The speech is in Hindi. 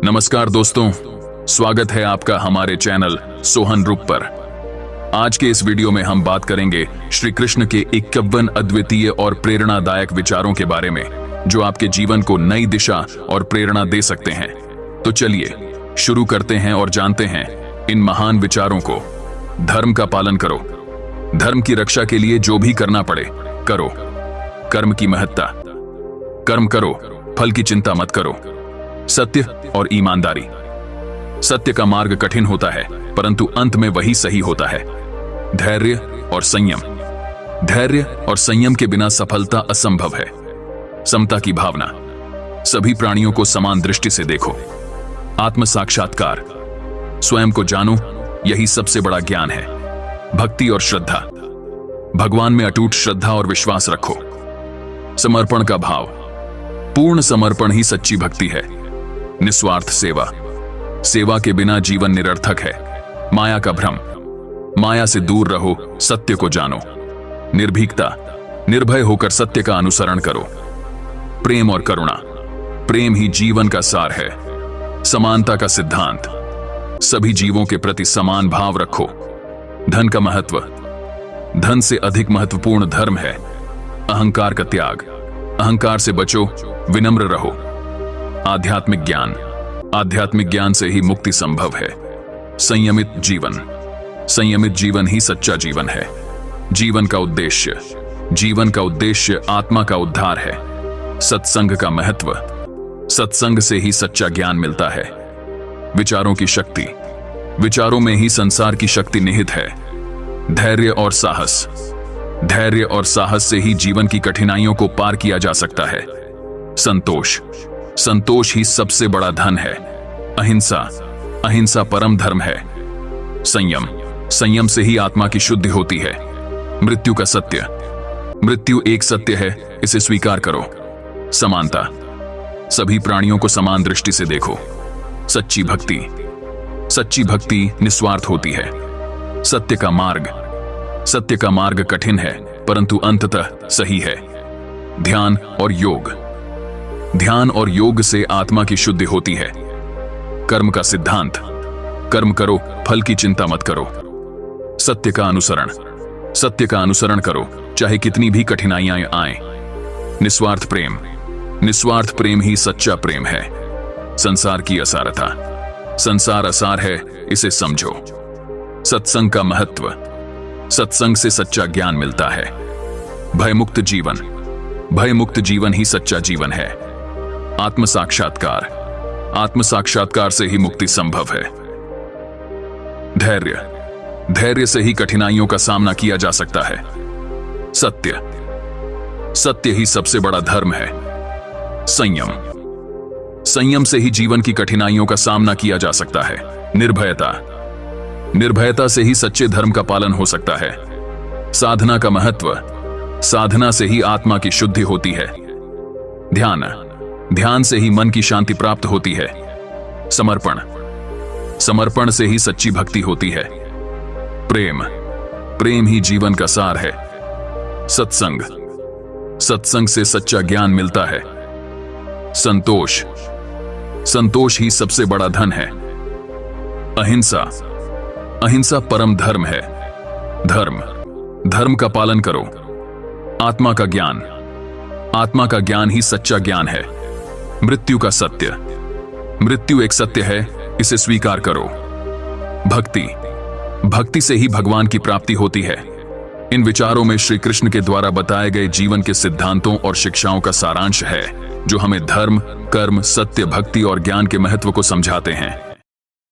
नमस्कार दोस्तों, स्वागत है आपका हमारे चैनल सोहन रूप पर। आज के इस वीडियो में हम बात करेंगे श्री कृष्ण के 51 अद्वितीय और प्रेरणादायक विचारों के बारे में, जो आपके जीवन को नई दिशा और प्रेरणा दे सकते हैं। तो चलिए शुरू करते हैं और जानते हैं इन महान विचारों को। धर्म का पालन करो। धर्म की रक्षा के लिए जो भी करना पड़े करो। कर्म की महत्ता। कर्म करो, फल की चिंता मत करो। सत्य और ईमानदारी। सत्य का मार्ग कठिन होता है, परंतु अंत में वही सही होता है। धैर्य और संयम। धैर्य और संयम के बिना सफलता असंभव है। समता की भावना। सभी प्राणियों को समान दृष्टि से देखो। आत्म साक्षात्कार। स्वयं को जानो, यही सबसे बड़ा ज्ञान है। भक्ति और श्रद्धा। भगवान में अटूट श्रद्धा और विश्वास रखो। समर्पण का भाव। पूर्ण समर्पण ही सच्ची भक्ति है। निस्वार्थ सेवा। सेवा के बिना जीवन निरर्थक है। माया का भ्रम। माया से दूर रहो, सत्य को जानो। निर्भीकता। निर्भय होकर सत्य का अनुसरण करो। प्रेम और करुणा। प्रेम ही जीवन का सार है। समानता का सिद्धांत। सभी जीवों के प्रति समान भाव रखो। धन का महत्व। धन से अधिक महत्वपूर्ण धर्म है। अहंकार का त्याग। अहंकार से बचो, विनम्र रहो। आध्यात्मिक ज्ञान। आध्यात्मिक ज्ञान से ही मुक्ति संभव है। संयमित जीवन। संयमित जीवन ही सच्चा जीवन है। जीवन का उद्देश्य। जीवन का उद्देश्य आत्मा का उद्धार है। सत्संग का महत्व। सत्संग से ही सच्चा ज्ञान मिलता है। विचारों की शक्ति। विचारों में ही संसार की शक्ति निहित है। धैर्य और साहस। धैर्य और साहस से ही जीवन की कठिनाइयों को पार किया जा सकता है। संतोष। संतोष ही सबसे बड़ा धन है। अहिंसा। अहिंसा परम धर्म है। संयम। संयम से ही आत्मा की शुद्धि होती है। मृत्यु का सत्य। मृत्यु एक सत्य है, इसे स्वीकार करो। समानता। सभी प्राणियों को समान दृष्टि से देखो। सच्ची भक्ति। सच्ची भक्ति निस्वार्थ होती है। सत्य का मार्ग। सत्य का मार्ग कठिन है, परंतु अंततः सही है। ध्यान और योग। ध्यान और योग से आत्मा की शुद्धि होती है। कर्म का सिद्धांत। कर्म करो, फल की चिंता मत करो। सत्य का अनुसरण। सत्य का अनुसरण करो, चाहे कितनी भी कठिनाइयां आएं। निस्वार्थ प्रेम। निस्वार्थ प्रेम ही सच्चा प्रेम है। संसार की असारता। संसार असार है, इसे समझो। सत्संग का महत्व। सत्संग से सच्चा ज्ञान मिलता है। भयमुक्त जीवन। भयमुक्त जीवन ही सच्चा जीवन है। आत्म साक्षात्कार। आत्म साक्षात्कार से ही मुक्ति संभव है। धैर्य। धैर्य से ही कठिनाइयों का सामना किया जा सकता है। सत्य। सत्य ही सबसे बड़ा धर्म है। संयम। संयम से ही जीवन की कठिनाइयों का सामना किया जा सकता है। निर्भयता। निर्भयता से ही सच्चे धर्म का पालन हो सकता है। साधना का महत्व। साधना से ही आत्मा की शुद्धि होती है। ध्यान। ध्यान से ही मन की शांति प्राप्त होती है। समर्पण। समर्पण से ही सच्ची भक्ति होती है। प्रेम। प्रेम ही जीवन का सार है। सत्संग। सत्संग से सच्चा ज्ञान मिलता है। संतोष। संतोष ही सबसे बड़ा धन है। अहिंसा। अहिंसा परम धर्म है। धर्म। धर्म का पालन करो। आत्मा का ज्ञान। आत्मा का ज्ञान ही सच्चा ज्ञान है। मृत्यु का सत्य। मृत्यु एक सत्य है, इसे स्वीकार करो। भक्ति। भक्ति से ही भगवान की प्राप्ति होती है। इन विचारों में श्री कृष्ण के द्वारा बताए गए जीवन के सिद्धांतों और शिक्षाओं का सारांश है, जो हमें धर्म, कर्म, सत्य, भक्ति और ज्ञान के महत्व को समझाते हैं।